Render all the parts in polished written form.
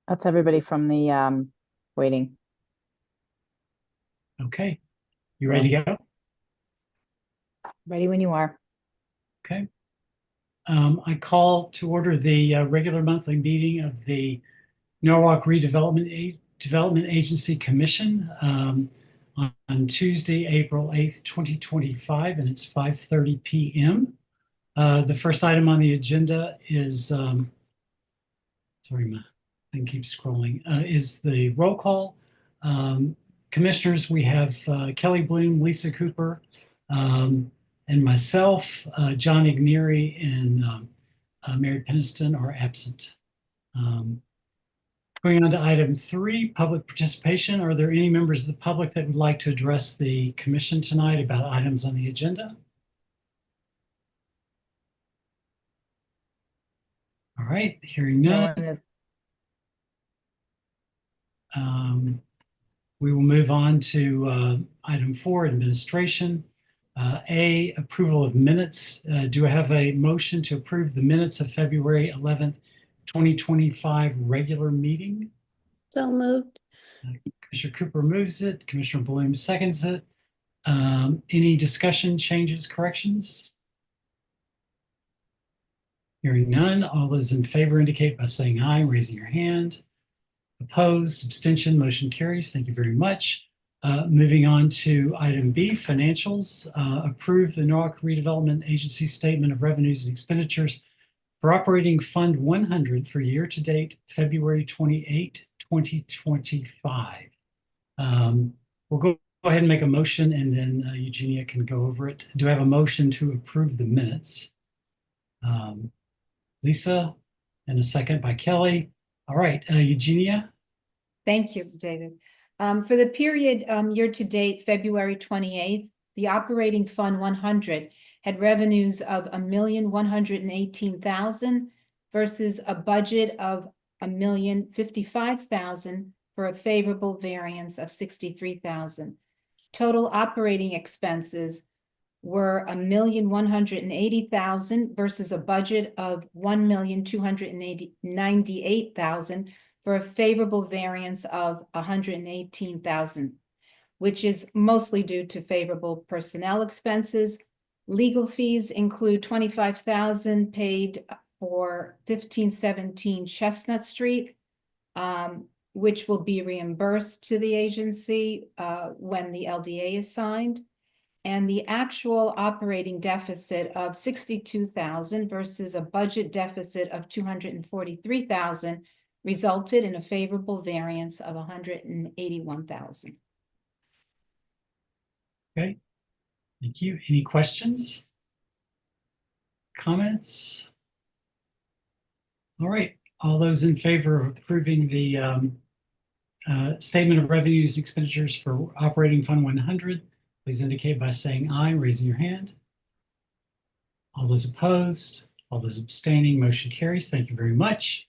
That's everybody from the waiting Okay, you ready room. to go? Ready when you are. Okay. I call to order the regular monthly meeting of the Norwalk Development Agency Commission on Tuesday, April 8th, 2025, and it's 5:30 p.m. The first item on the agenda is, sorry, my thing keeps scrolling, is the roll call. Commissioners, we have Kelly Bloom, Lisa Cooper, and myself. John Ignieri and Mary Peniston are absent. Going on to item 3, public participation. Are there any members of the public that would like to address the commission tonight about items on the agenda? All right, hearing No none. one is. We will move on to item 4, administration. A, approval of minutes. Do I have a motion to approve the minutes of February 11th, 2025 regular meeting? So moved. Commissioner Cooper moves it. Commissioner Bloom seconds it. Any discussion, changes, corrections? Hearing none. All those in favor indicate by saying aye, raising your hand. Opposed, abstention, motion carries. Thank you very much. Moving on to item B, financials. Approve the Norwalk Redevelopment Agency Statement of Revenues and Expenditures for Operating Fund 100 for year-to-date February 28, 2025. We'll go ahead and make a motion, and then Eugenia can go over it. Do I have a motion to approve the minutes? Lisa, and a second by Kelly. All right, Eugenia. Thank you, David. For the period year-to-date February 28th, the operating fund 100 had revenues of $1,118,000 versus a budget of $1,055,000 for a favorable variance of $63,000. Total operating expenses were $1,180,000 versus a budget of $1,298,000 for a favorable variance of $118,000, which is mostly due to favorable personnel expenses. Legal fees include $25,000 paid for 1517 Chestnut Street, which will be reimbursed to the agency when the LDA is signed. And the actual operating deficit of $62,000 versus a budget deficit of $243,000 resulted in a favorable variance of $181,000. Okay, thank you. Any questions? Comments? All right, all those in favor of approving the Statement of Revenues and Expenditures for Operating Fund 100, please indicate by saying aye, raising your hand. All those opposed, all those abstaining, motion carries. Thank you very much.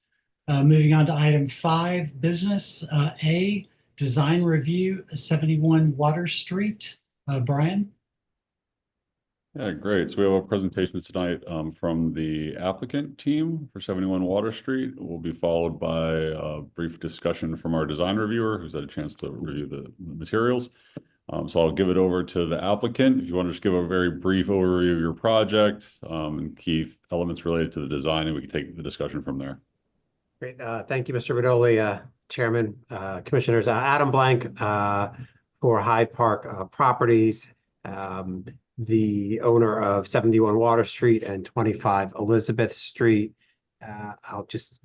Moving on to item 5, business. A, design review, 71 Water Street. Brian? Yeah, great. So we have a presentation tonight from the applicant team for 71 Water Street. It will be followed by a brief discussion from our design reviewer who's had a chance to review the materials. So I'll give it over to the applicant. If you want to just give a very brief overview of your project and key elements related to the design, and we can take the discussion from there. Great. Thank you, Mr. Badoli, Chairman, Commissioners. Adam Blank for Hyde Park Properties, the owner of 71 Water Street and 25 Elizabeth Street. I'll just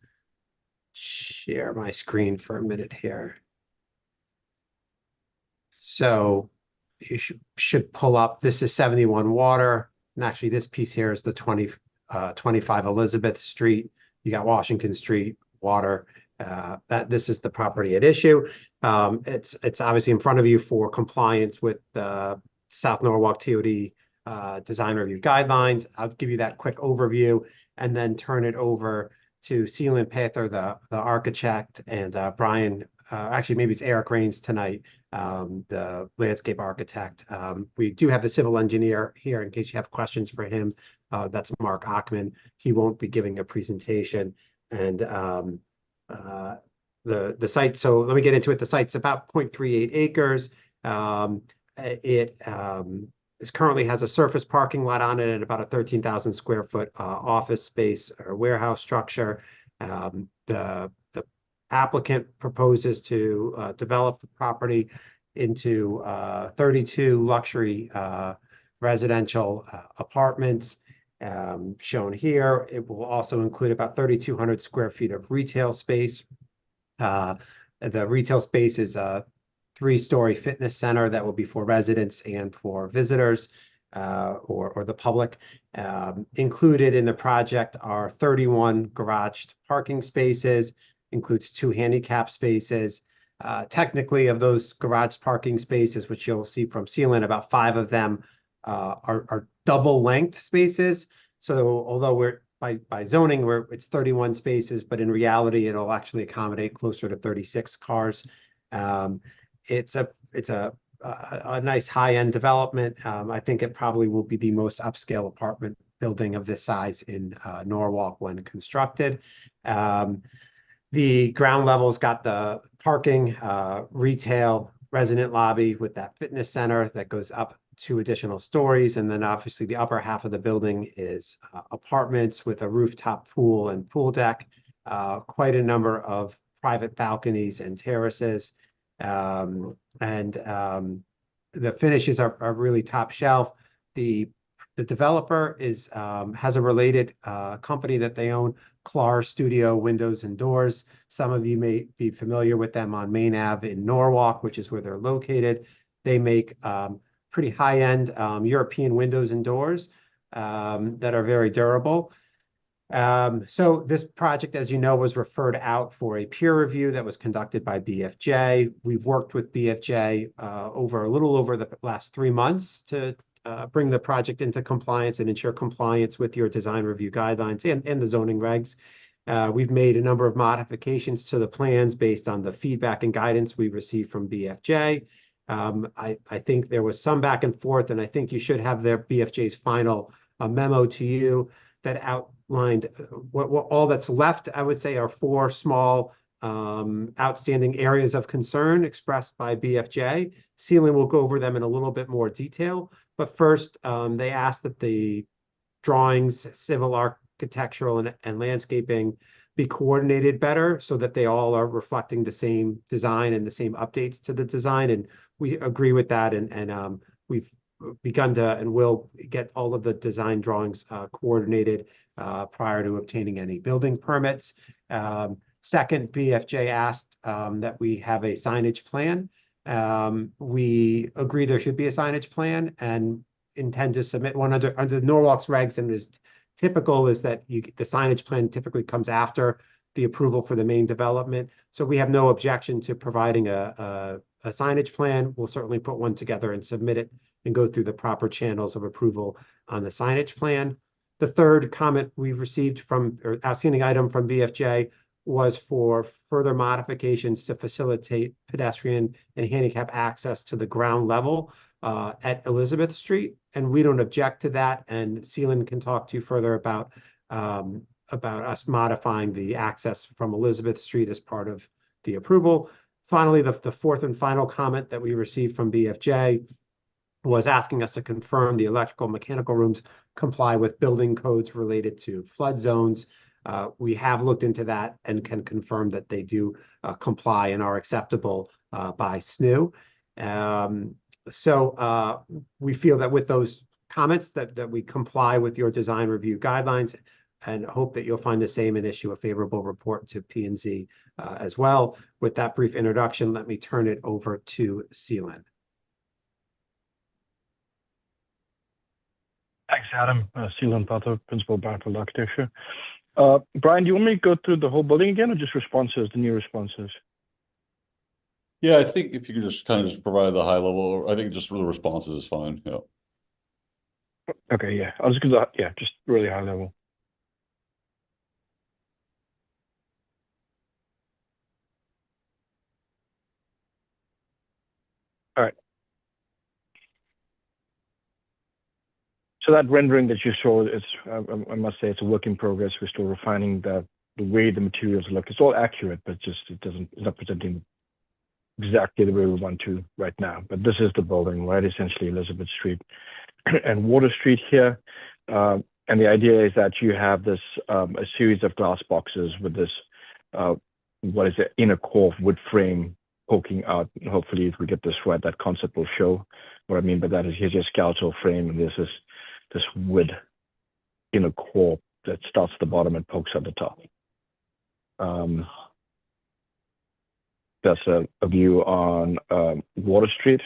share my screen for a minute here. So you should pull up, this is 71 Water, and actually this piece here is the 25 Elizabeth Street. You got Washington Street, Water. This is the property at issue. It's obviously in front of you for compliance with the South Norwalk TOD design review guidelines. I'll give you that quick overview and then turn it over to Sealant Pather, the architect, and Brian, actually maybe it's Eric Rains tonight, the landscape architect. We do have the civil engineer here in case you have questions for him. That's Mark Ockman. He won't be giving a presentation. And the site. So let me get into it. The site's about 0.38 acres. It currently has a surface parking lot on it and about a 13,000 square foot office space or warehouse structure. The applicant proposes to develop the property into 32 luxury residential apartments. Shown here, it will also include about 3,200 square feet of retail space. The retail space is a 3-story fitness center that will be for residents and for visitors or the public. Included in the project are 31 garaged parking spaces, includes 2 handicap spaces. Technically, of those garage parking spaces, which you'll see from Sealand, about 5 of them are double length spaces. So although we're by zoning, it's 31 spaces, but in reality, it'll actually accommodate closer to 36 cars. It's a nice high-end development. I think it probably will be the most upscale apartment building of this size in Norwalk when constructed. The ground level's got the parking, retail, resident lobby with that fitness center that goes up 2 additional stories. And then obviously the upper half of the building is apartments with a rooftop pool and pool deck, quite a number of private balconies and terraces. The finishes are really top shelf. The developer has a related company that they own, Clar Studio Windows and Doors. Some of you may be familiar with them on Main Ave in Norwalk, which is where they're located. They make pretty high-end European windows and doors that are very durable. So this project, as you know, was referred out for a peer review that was conducted by BFJ. We've worked with BFJ over a little over the last 3 months to bring the project into compliance and ensure compliance with your design review guidelines and the zoning regs. We've made a number of modifications to the plans based on the feedback and guidance we received from BFJ. I think there was some back and forth, and I think you should have their BFJ's final memo to you that outlined what all that's left. I would say are 4 small outstanding areas of concern expressed by BFJ. Sealand will go over them in a little bit more detail, but first they asked that the drawings, civil, architectural, and landscaping be coordinated better so that they all are reflecting the same design and the same updates to the design. And we agree with that. And we've begun to and will get all of the design drawings coordinated prior to obtaining any building permits. Second, BFJ asked that we have a signage plan. We agree there should be a signage plan and intend to submit one under Norwalk's regs, and is typical is that the signage plan typically comes after the approval for the main development. So we have no objection to providing a signage plan. We'll certainly put one together and submit it and go through the proper channels of approval on the signage plan. The third comment we received or outstanding item from BFJ was for further modifications to facilitate pedestrian and handicap access to the ground level at Elizabeth Street. And we don't object to that. And Sealand can talk to you further about us modifying the access from Elizabeth Street as part of the approval. Finally, the fourth and final comment that we received from BFJ was asking us to confirm the electrical and mechanical rooms comply with building codes related to flood zones. We have looked into that and can confirm that they do comply and are acceptable by SNU. So we feel that with those comments that we comply with your design review guidelines, and hope that you'll find the same and issue a favorable report to P&Z as well. With that brief introduction, let me turn it over to Sealand. Thanks, Adam. Sealand Pato, Principal Bartle Architecture. Brian, do you want me to go through the whole building again, or just responses, the new responses? Yeah, I think if you could just kind of just provide the high level, I think just the responses is fine. Yeah. Okay, yeah. I'll just go that, yeah, just really high level. All right. So that rendering that you saw is, I must say, it's a work in progress. We're still refining the the way the materials look. It's all accurate, but just it's not presenting exactly the way we want to right now. But this is the building, right? Essentially Elizabeth Street and Water Street here. And the idea is that you have this a series of glass boxes with this what is it, inner core wood frame poking out. Hopefully, if we get this right, that concept will show what I mean by that. Is here's your skeletal frame, and there's this wood inner core that starts at the bottom and pokes at the top. That's a view on Water Street.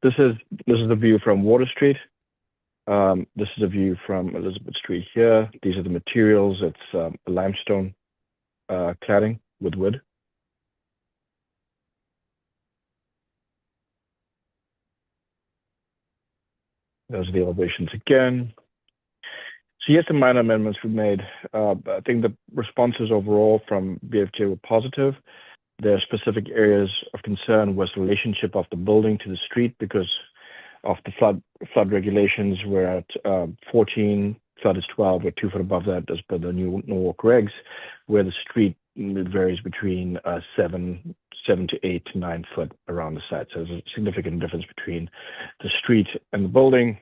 This is a view from Water Street. This is a view from Elizabeth Street here. These are the materials. It's limestone cladding with wood. Those are the elevations again. So here's some minor amendments we made. I think the responses overall from BFJ were positive. There are specific areas of concern was the relationship of the building to the street because of the flood regulations. We're at 14, flood is 12, we're 2 foot above that as per the new Norwalk regs, where the street varies between 7 to 8 to 9 foot around the site. So there's a significant difference between the street and the building.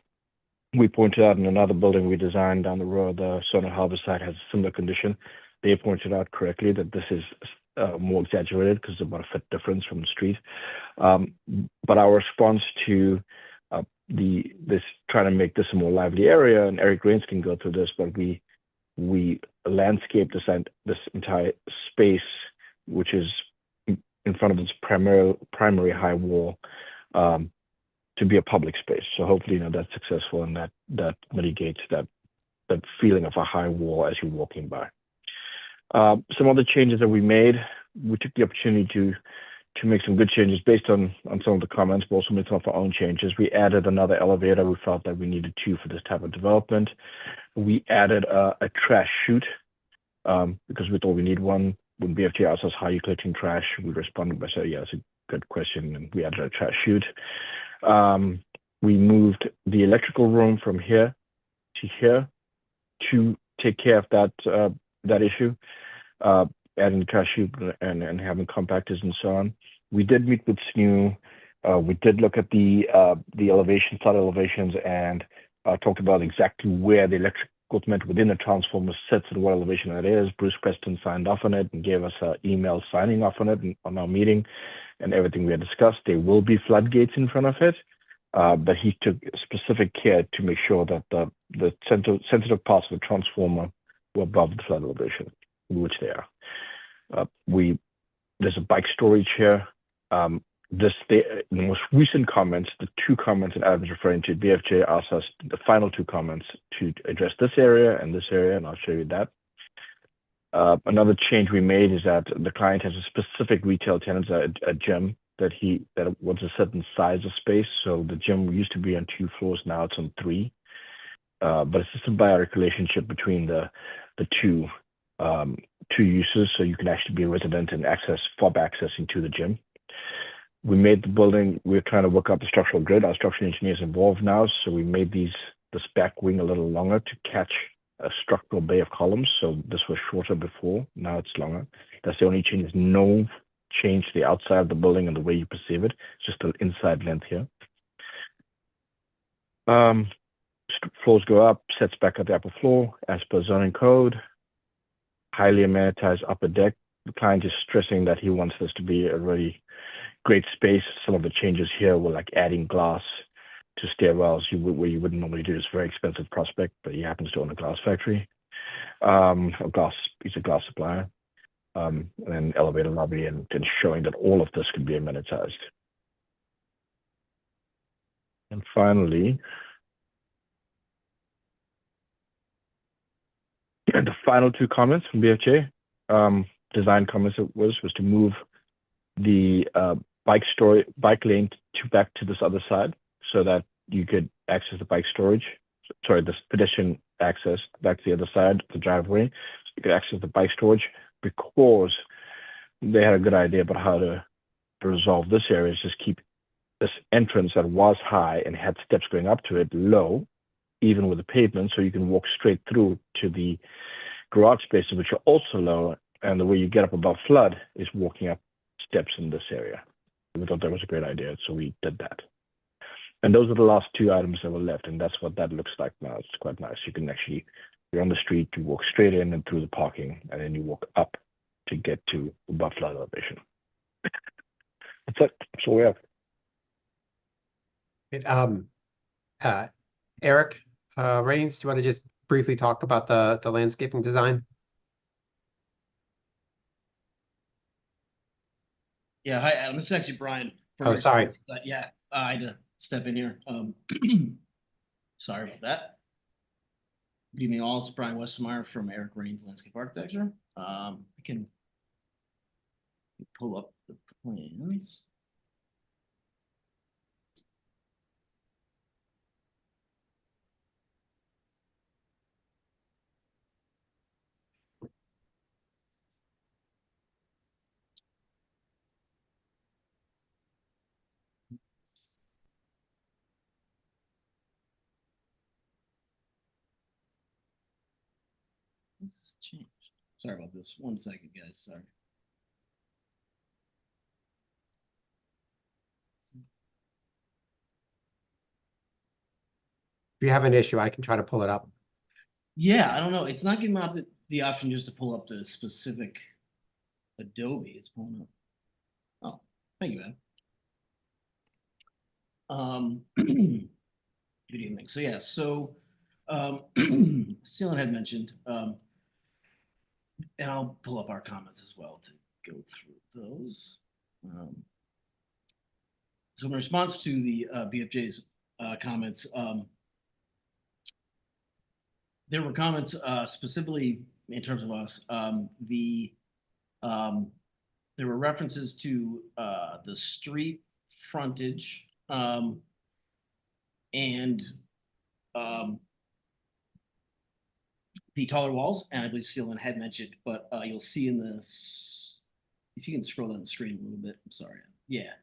We pointed out in another building we designed down the road, the Sonar Harbor site has a similar condition. They pointed out correctly that this is more exaggerated because it's about a foot difference from the street. But our response to this trying to make this a more lively area, and Eric Rains can go through this, but we landscaped this entire space, which is in front of this primary high wall, to be a public space. So hopefully, that's successful and that mitigates that feeling of a high wall as you're walking by. Some other changes that we made, we took the opportunity to make some good changes based on some of the comments, but also made some of our own changes. We added another elevator. We felt that we needed 2 for this type of development. We added a trash chute because we thought we need one. When BFJ asked us how you collecting trash, we responded by saying, yeah, that's a good question, and we added a trash chute. We moved the electrical room from here to here to take care of that issue, adding the trash chute and having compactors and so on. We did meet with SNU. We did look at the elevation, flood elevations, and talked about exactly where the electrical equipment within the transformer sits and what elevation that is. Bruce Preston signed off on it and gave us an email signing off on it on our meeting and everything we had discussed. There will be floodgates in front of it, but he took specific care to make sure that the sensitive parts of the transformer were above the flood elevation, which they are. There's a bike storage here. The most recent comments, the 2 comments that Adam was referring to, BFJ asked us the final 2 comments to address this area, and I'll show you that. Another change we made is that the client has a specific retail tenant, a gym, that wants a certain size of space. So the gym used to be on 2 floors, now it's on 3. But it's a symbiotic relationship between the two uses, so you can actually be a resident and access fob access into the gym. We made the building, we're trying to work out the structural grid. Our structural engineers involved now, so we made this back wing a little longer to catch a structural bay of columns. So this was shorter before, now it's longer. That's the only change. There's no change to the outside of the building and the way you perceive it. It's just the inside length here. Floors go up, sets back at the upper floor as per zoning code. Highly amenitized upper deck. The client is stressing that he wants this to be a really great space. Some of the changes here were like adding glass to stairwells where you wouldn't normally do. It's a very expensive prospect, but he happens to own a glass factory. He's a glass supplier. And then elevator lobby and showing that all of this could be amenitized. And finally, the final 2 comments from BFJ, design comments was to move the bike lane back to this other side so that you could access the bike storage. Sorry, this pedestrian access back to the other side of the driveway. So you could access the bike storage because they had a good idea about how to resolve this area, is just keep this entrance that was high and had steps going up to it low, even with the pavement, so you can walk straight through to the garage spaces, which are also low. And the way you get up above flood is walking up steps in this area. We thought that was a great idea, so we did that. And those are the last two items that were left, and that's what that looks like now. It's quite nice. You can actually, you're on the street, you walk straight in and through the parking, and then you walk up to get to above flood elevation. That's it. That's all we have. Eric, Rains, do you want to just briefly talk about the landscaping design? Yeah, hi, Adam. This is actually Brian. from Oh, sorry. Response. Yeah, I had to step in here. Sorry about that. Good evening, all. It's Brian Westmeyer from Eric Rains Landscape Architecture. I can pull up the plans. This has changed. Sorry about this. 1 second, guys. Sorry. If you have an issue, I can try to pull it up. Yeah, I don't know. It's not giving me the option just to pull up the specific Adobe. It's pulling up. Oh, thank you, man. Good evening. So yeah, so Celine had mentioned, and I'll pull up our comments as well to go through those. So in response to the BFJ's comments, there were comments specifically in terms of us. There were references to the street frontage and the taller walls, and I believe Celine had mentioned, but you'll see in this, if you can scroll down the screen a little bit, I'm sorry. Yeah.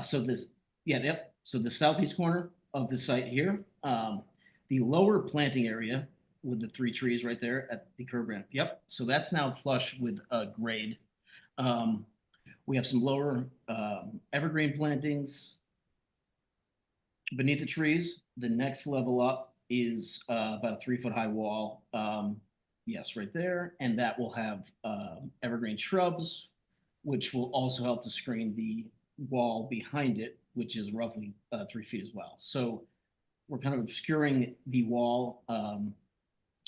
So this, yeah, yep. So the southeast corner of the site here, the lower planting area with the 3 trees right there at the curb ramp. Yep. So that's now flush with grade. We have some lower evergreen plantings beneath the trees. The next level up is about a 3-foot high wall. Yes, right there. And that will have evergreen shrubs, which will also help to screen the wall behind it, which is roughly 3 feet as well. So we're kind of obscuring the wall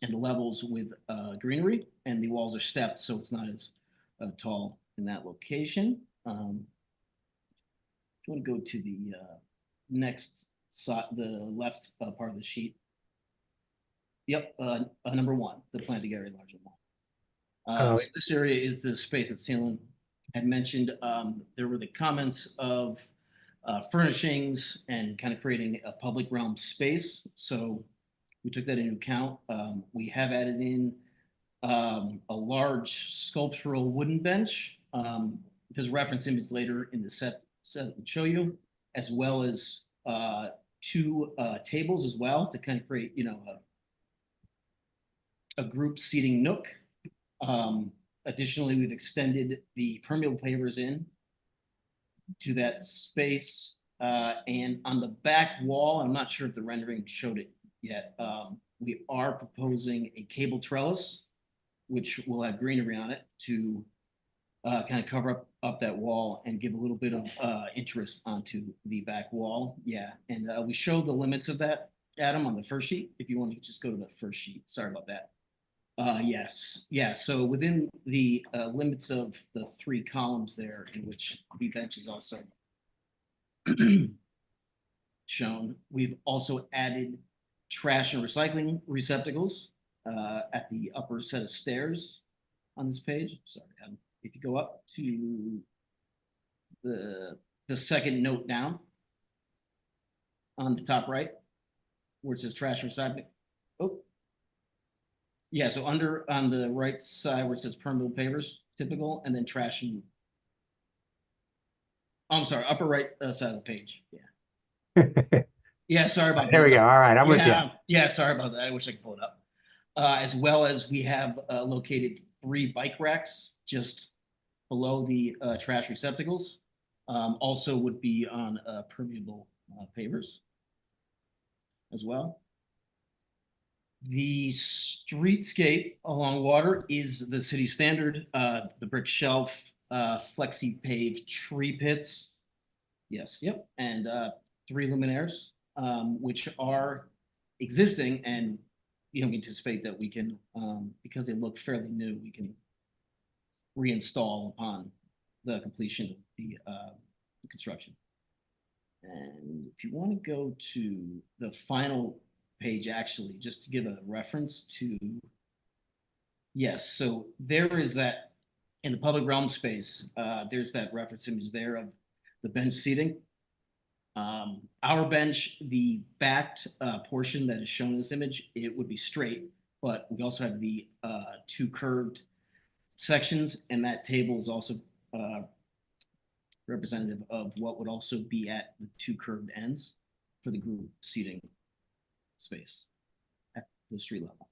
and the levels with greenery, and the walls are stepped, so it's not as tall in that location. If you want to go to the next side, the left part of the sheet. Yep, number 1, the planting area larger one. So this area is the space that Celine had mentioned. There were the comments of furnishings and kind of creating a public realm space. So we took that into account. We have added in a large sculptural wooden bench. There's a reference image later in the set that will show you, as well as 2 tables as well to kind of create, you know, a group seating nook. Additionally, we've extended the permeable pavers in to that space. And on the back wall, I'm not sure if the rendering showed it yet, we are proposing a cable trellis, which will have greenery on it to kind of cover up that wall and give a little bit of interest onto the back wall. Yeah, and we showed the limits of that, Adam, on the first sheet. If you want to just go to the first sheet. Sorry about that. Yes, yeah, so within the limits of the 3 columns there, in which the bench is also shown, we've also added trash and recycling receptacles at the upper set of stairs on this page. Sorry, if you go up to the second note down on the top right, where it says trash and recycling. Oh, yeah, so under on the right side where it says permeable pavers, typical, and then trash and, I'm sorry, upper right side of the page. Yeah. Yeah, sorry about There we this. go. All right, I'm with you. Yeah, sorry about that. I wish I could pull it up. As well as we have located 3 bike racks just below the trash receptacles. Also would be on permeable pavers as well. The streetscape along water is the city standard, the brick shelf, flexi paved tree pits. Yes, yep, and 3 luminaires, which are existing, and we anticipate that we can, because they look fairly new, we can reinstall upon the completion of the construction. And if you want to go to the final page, actually, just to give a reference to, yes, so there is that in the public realm space, there's that reference image there of the bench seating. Our bench, the backed portion that is shown in this image, it would be straight, but we also have the 2 curved sections, and that table is also representative of what would also be at the 2 curved ends for the group seating space at the street level.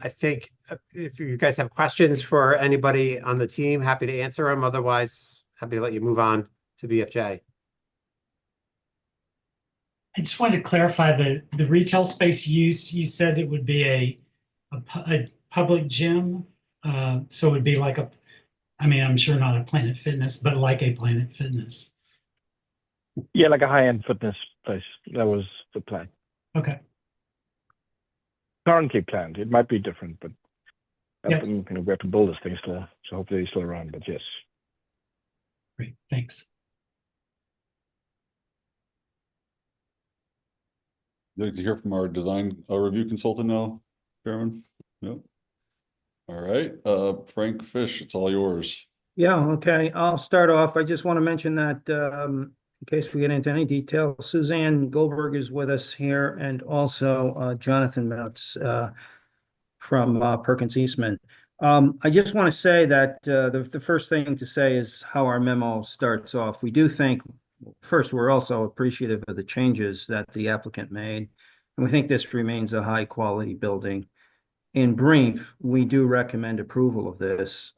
I think if you guys have questions for anybody on the team, happy to answer them. Otherwise, happy to let you move on to BFJ. I just wanted to clarify the retail space use. You said it would be a public gym. So it would be like I mean, I'm sure not a Planet Fitness, but like a Planet Fitness. Yeah, like a high-end fitness place. That was the plan. Okay. Currently planned. It might be different, but Yep. we have to build this thing still. So hopefully it's still around, but yes. Great. Thanks. You'd like to hear from our design review consultant now, Chairman? Yep. All right, Frank Fish, it's all yours. Yeah, okay, I'll start off. I just want to mention that in case we get into any detail, Suzanne Goldberg is with us here, and also Jonathan Metz from Perkins Eastman. I just want to say that the first thing to say is how our memo starts off. We do think, first, we're also appreciative of the changes that the applicant made, and we think this remains a high-quality building. In brief, we do recommend approval of this.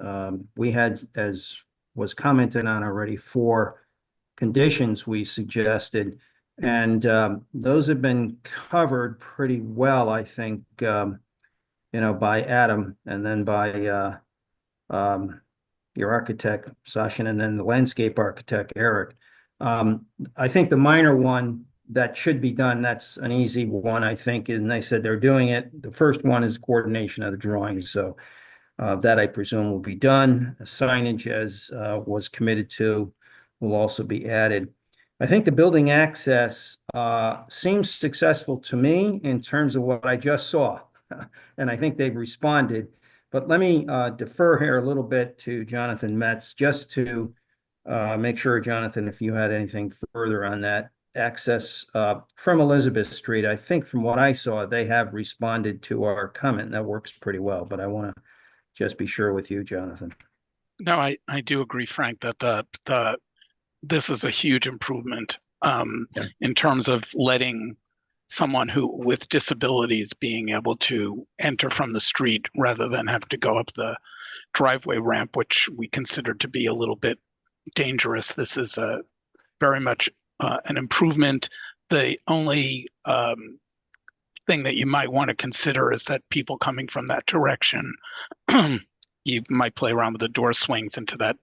We had, as was commented on already, 4 conditions we suggested, and those have been covered pretty well, I think, by Adam, and then by your architect, Sashin, and then the landscape architect, Eric. I think the minor one that should be done, that's an easy one, I think, and they said they're doing it. The first one is coordination of the drawings, so that I presume will be done. Signage, as was committed to, will also be added. I think the building access seems successful to me in terms of what I just saw, and I think they've responded. But let me defer here a little bit to Jonathan Metz, just to make sure, Jonathan, if you had anything further on that access from Elizabeth Street. I think from what I saw, they have responded to our comment. That works pretty well, but I want to just be sure with you, Jonathan. No, I do agree, Frank, that this is a huge improvement in terms of letting someone with disabilities being able to enter from the street rather than have to go up the driveway ramp, which we consider to be a little bit dangerous. This is very much an improvement. The only thing that you might want to consider is that people coming from that direction, you might play around with the door swings into that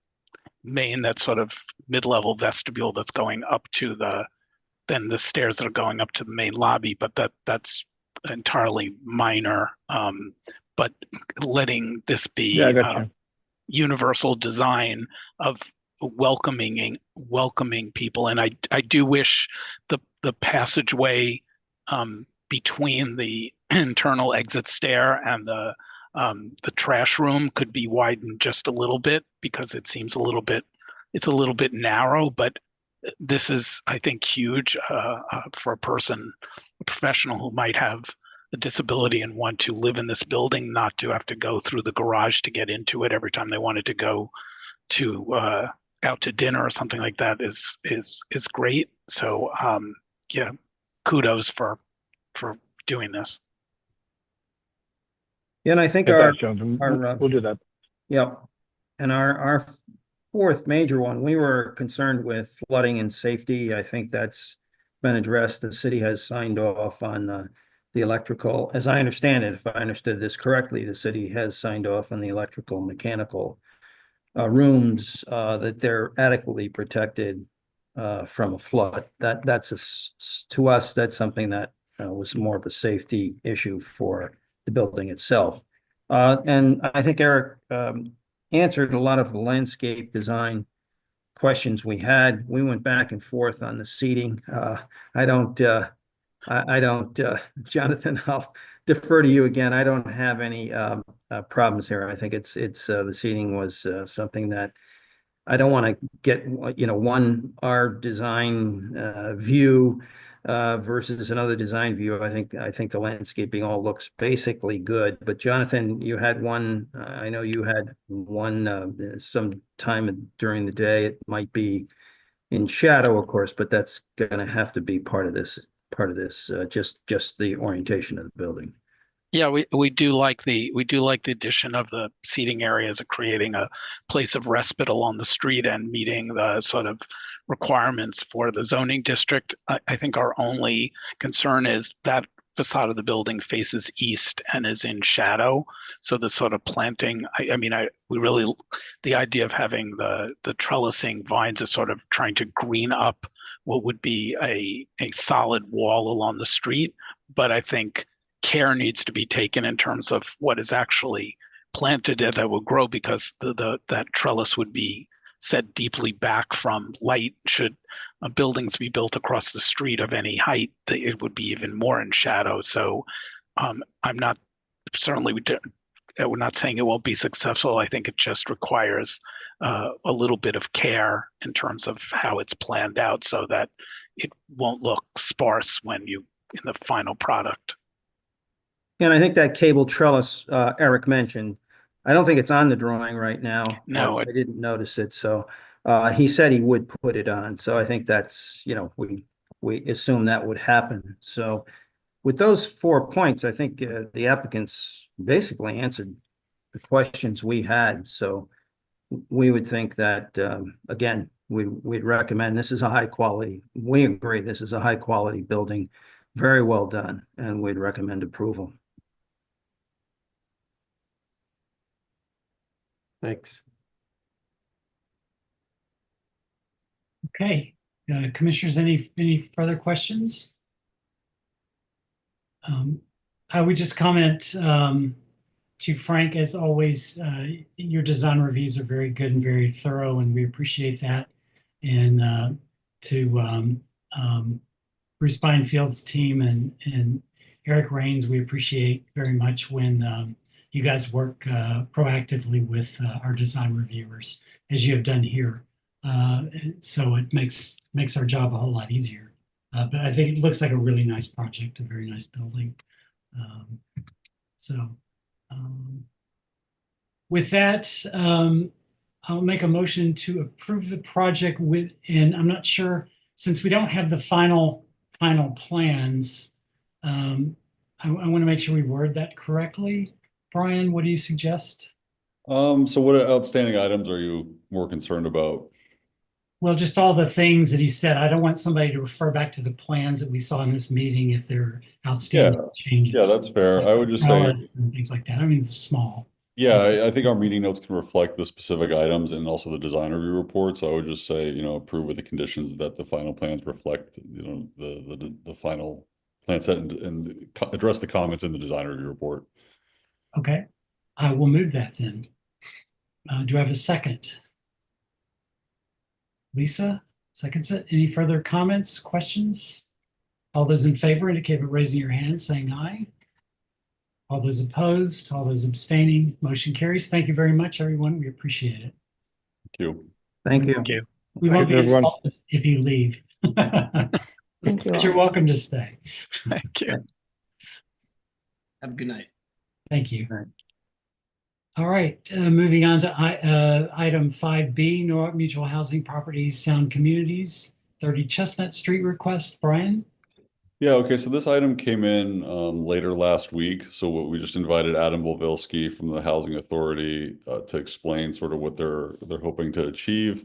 sort of mid-level vestibule that's going up to then the stairs that are going up to the main lobby, but that's entirely minor. But letting this be universal design of welcoming people, and I do wish the passageway between the internal exit stair and the trash room could be widened just a little bit, because it seems it's a little bit narrow. But this is, I think, huge for a professional who might have a disability and want to live in this building, not to have to go through the garage to get into it every time they wanted to go to out to dinner or something like that is great. So yeah, kudos for doing this. Yeah, and I think Yeah, our, thanks, Jones. our We'll do that. yeah, and our fourth major one, we were concerned with flooding and safety. I think that's been addressed. The city has signed off on the electrical. As I understand it, if I understood this correctly, the city has signed off on the electrical, mechanical rooms that they're adequately protected from a flood. To us, that's something that was more of a safety issue for the building itself. And I think Eric answered a lot of the landscape design questions we had. We went back and forth on the seating. I don't, Jonathan, I'll defer to you again. I don't have any problems here. I think it's the seating was something that I don't want to get, our design view versus another design view. I think the landscaping all looks basically good. But Jonathan, you had one. I know you had one some time during the day. It might be in shadow, of course, but that's going to have to be part of this. Just the orientation of the building. Yeah, we do like the addition of the seating areas of creating a place of respite along the street and meeting the sort of requirements for the zoning district. I think our only concern is that facade of the building faces east and is in shadow. So the sort of planting, the idea of having the trellising vines is sort of trying to green up what would be a solid wall along the street. But I think care needs to be taken in terms of what is actually planted that will grow, because that trellis would be set deeply back from light. Should buildings be built across the street of any height, it would be even more in shadow. So I'm not we're not saying it won't be successful. I think it just requires a little bit of care in terms of how it's planned out, so that it won't look sparse when you in the final product. And I think that cable trellis Eric mentioned, I don't think it's on the drawing right now. No, I didn't notice it. So he said he would put it on. So I think that's, we assume that would happen. So with those 4 points, I think the applicants basically answered the questions we had. So we would think that, again, we'd recommend, this is a high quality, we agree, this is a high quality building, very well done, and we'd recommend approval. Thanks. Okay, commissioners, any further questions? I would just comment to Frank, as always, your design reviews are very good and very thorough, and we appreciate that. And to Bruce Beinfield's team and Eric Rains, we appreciate very much when you guys work proactively with our design reviewers, as you have done here. So it makes our job a whole lot easier. But I think it looks like a really nice project, a very nice building. With that, I'll make a motion to approve the project and I'm not sure, since we don't have the final plans, I want to make sure we word that correctly. Brian, what do you suggest? So what outstanding items are you more concerned about? Well, just all the things that he said. I don't want somebody to refer back to the plans that we saw in this meeting if they're outstanding changes. Yeah, that's fair. I would just say, and things like that. I mean, it's small. yeah, I think our meeting notes can reflect the specific items and also the design review report. So I would just say, approve with the conditions that the final plans reflect, the final plan set and address the comments in the design review report. Okay, I will move that then. Do I have a second? Lisa, seconds it. Any further comments, questions? All those in favor indicate by raising your hand, saying aye. All those opposed, all those abstaining, motion carries. Thank you very much, everyone. We appreciate it. Thank you. Thank you. Thank you. We won't be everyone. insulted if you leave. Thank you But you're all. welcome to stay. Thank you. Have a good night. Thank you. Right. All right, moving on to item 5B, Norwalk Mutual Housing Properties Sound Communities, 30 Chestnut Street request. Brian? Yeah, okay, so this item came in later last week. So we just invited Adam Wolvilski from the Housing Authority to explain sort of what they're hoping to achieve.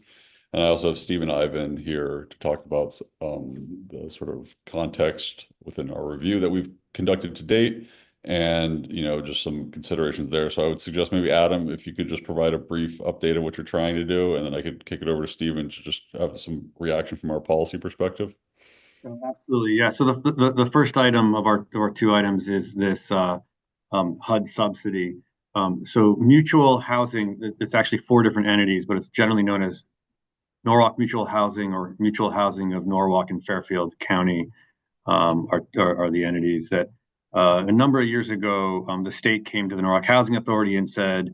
And I also have Stephen Ivan here to talk about the sort of context within our review that we've conducted to date, and just some considerations there. So I would suggest maybe Adam, if you could just provide a brief update of what you're trying to do, and then I could kick it over to Stephen to just have some reaction from our policy perspective. Absolutely, yeah. So the first item of our two items is this HUD subsidy. So mutual housing, it's actually 4 different entities, but it's generally known as Norwalk Mutual Housing or Mutual Housing of Norwalk and Fairfield County are the entities that a number of years ago the state came to the Norwalk Housing Authority and said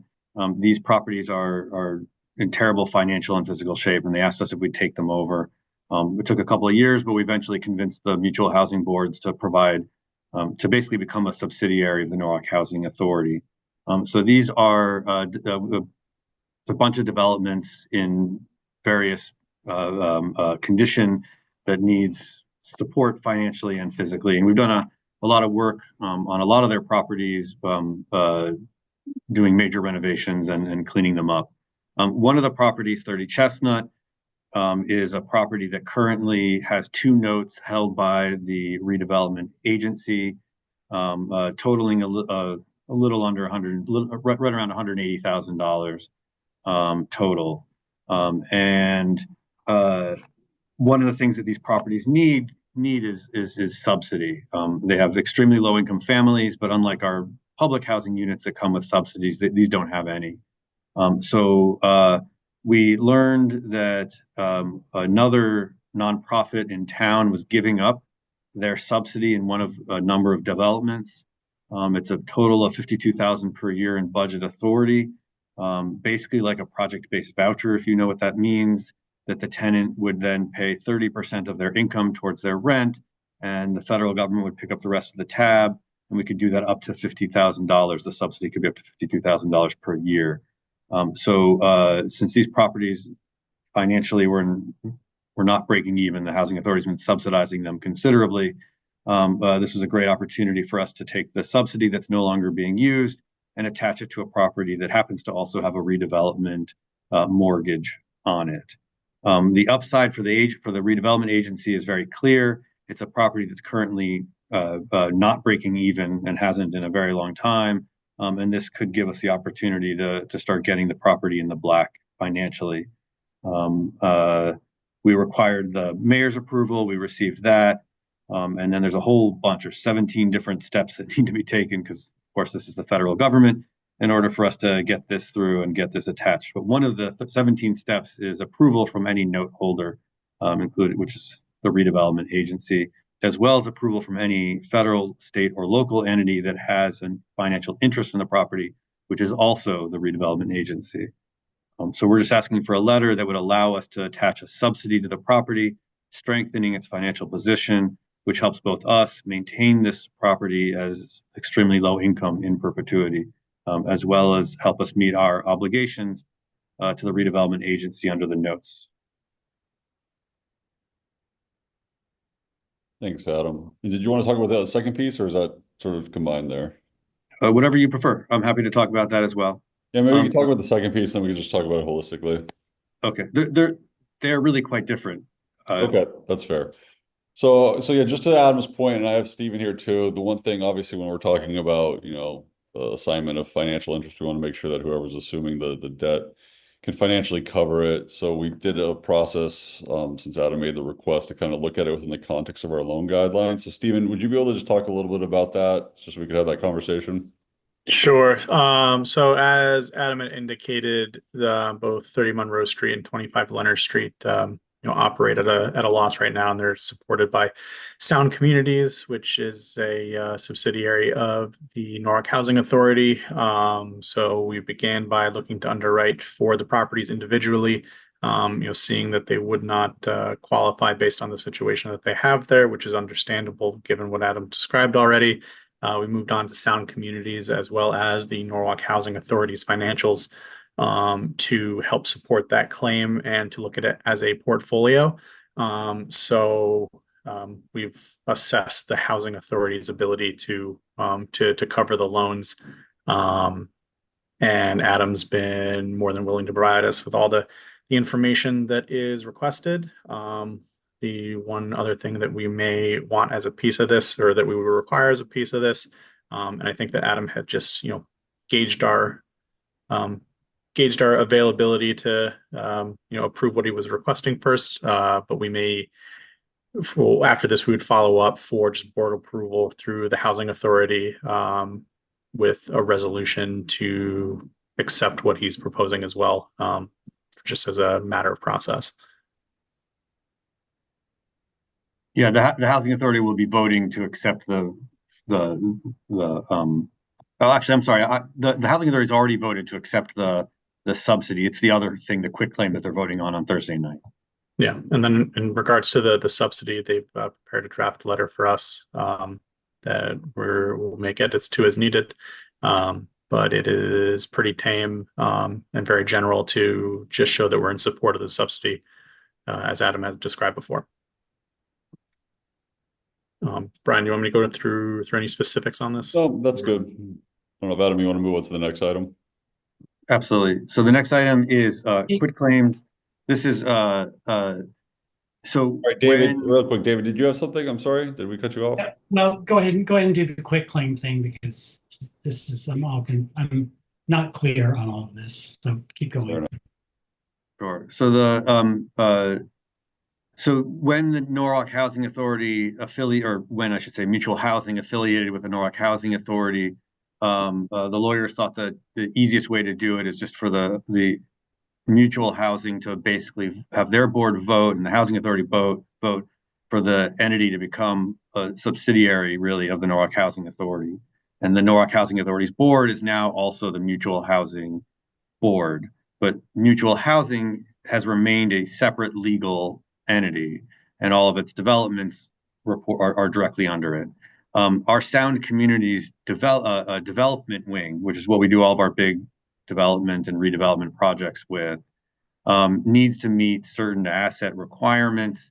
these properties are in terrible financial and physical shape, and they asked us if we'd take them over. It took a couple of years, but we eventually convinced the mutual housing boards to provide to basically become a subsidiary of the Norwalk Housing Authority. So these are a bunch of developments in various condition that needs support financially and physically. And we've done a lot of work on a lot of their properties, doing major renovations and cleaning them up. One of the properties, 30 Chestnut, is a property that currently has 2 notes held by the redevelopment agency, totaling a little under right around $180,000 total. And one of the things that these properties need is subsidy. They have extremely low income families, but unlike our public housing units that come with subsidies, these don't have any. So we learned that another nonprofit in town was giving up their subsidy in one of a number of developments. It's a total of $52,000 per year in budget authority, basically like a project-based voucher, if you know what that means, that the tenant would then pay 30% of their income towards their rent, and the federal government would pick up the rest of the tab, and we could do that up to $50,000. The subsidy could be up to $52,000 per year. So since these properties financially were not breaking even, the housing authority's been subsidizing them considerably. This was a great opportunity for us to take the subsidy that's no longer being used and attach it to a property that happens to also have a redevelopment mortgage on it. The upside for the redevelopment agency is very clear. It's a property that's currently not breaking even and hasn't in a very long time. And this could give us the opportunity to start getting the property in the black financially. We required the mayor's approval. We received that. And then there's a whole bunch of 17 different steps that need to be taken because, of course, this is the federal government in order for us to get this through and get this attached. But one of the 17 steps is approval from any note holder, included, which is the redevelopment agency, as well as approval from any federal, state, or local entity that has a financial interest in the property, which is also the redevelopment agency. So we're just asking for a letter that would allow us to attach a subsidy to the property, strengthening its financial position, which helps both us maintain this property as extremely low income in perpetuity, as well as help us meet our obligations to the redevelopment agency under the notes. Thanks, Adam. And did you want to talk about that second piece, or is that sort of combined there? Whatever you prefer. I'm happy to talk about that as well. Yeah, maybe we can talk about the second piece, then we can just talk about it holistically. Okay, they're really quite different. Okay, that's fair. So yeah, just to Adam's point, and I have Stephen here too. The one thing, obviously, when we're talking about, assignment of financial interest, we want to make sure that whoever's assuming the debt can financially cover it. So we did a process, since Adam made the request, to kind of look at it within the context of our loan guidelines. So Stephen, would you be able to just talk a little bit about that, just so we could have that conversation? Sure. So as Adam had indicated, both 30 Monroe Street and 25 Leonard Street, operate at a loss right now, and they're supported by Sound Communities, which is a subsidiary of the Norwalk Housing Authority. So we began by looking to underwrite for the properties individually, seeing that they would not qualify based on the situation that they have there, which is understandable given what Adam described already. We moved on to Sound Communities as well as the Norwalk Housing Authority's financials to help support that claim and to look at it as a portfolio. We've assessed the Housing Authority's ability to cover the loans. And Adam's been more than willing to provide us with all the information that is requested. The one other thing that we may want as a piece of this, or that we would require as a piece of this, and I think that Adam had just gauged our availability to approve what he was requesting first. But we may, after this, we would follow up for just board approval through the Housing Authority with a resolution to accept what he's proposing as well, just as a matter of process. Yeah, the Housing Authority will be voting to accept oh, actually, I'm sorry. The Housing Authority's already voted to accept the subsidy. It's the other thing, the quitclaim that they're voting on Thursday night. Yeah, and then in regards to the subsidy, they've prepared a draft letter for us that we'll make edits to as needed. But it is pretty tame and very general to just show that we're in support of the subsidy, as Adam had described before. Brian, you want me to go through any specifics on this? Oh, that's good. I don't know if Adam, you want to move on to the next item? Absolutely. So the next item is quit claims. This is so. All right, David, real quick, David, did you have something? I'm sorry, did we cut you off? Well, go ahead and do the quick claim thing, because this is I'm not clear on all of this. So keep going. Sure. So so when the Norwalk Housing Authority when I should say Mutual Housing affiliated with the Norwalk Housing Authority, the lawyers thought that the easiest way to do it is just for the Mutual Housing to basically have their board vote and the Housing Authority vote for the entity to become a subsidiary, really, of the Norwalk Housing Authority. And the Norwalk Housing Authority's board is now also the Mutual Housing board. But Mutual Housing has remained a separate legal entity, and all of its developments are directly under it. Our Sound Communities development wing, which is what we do all of our big development and redevelopment projects with, needs to meet certain asset requirements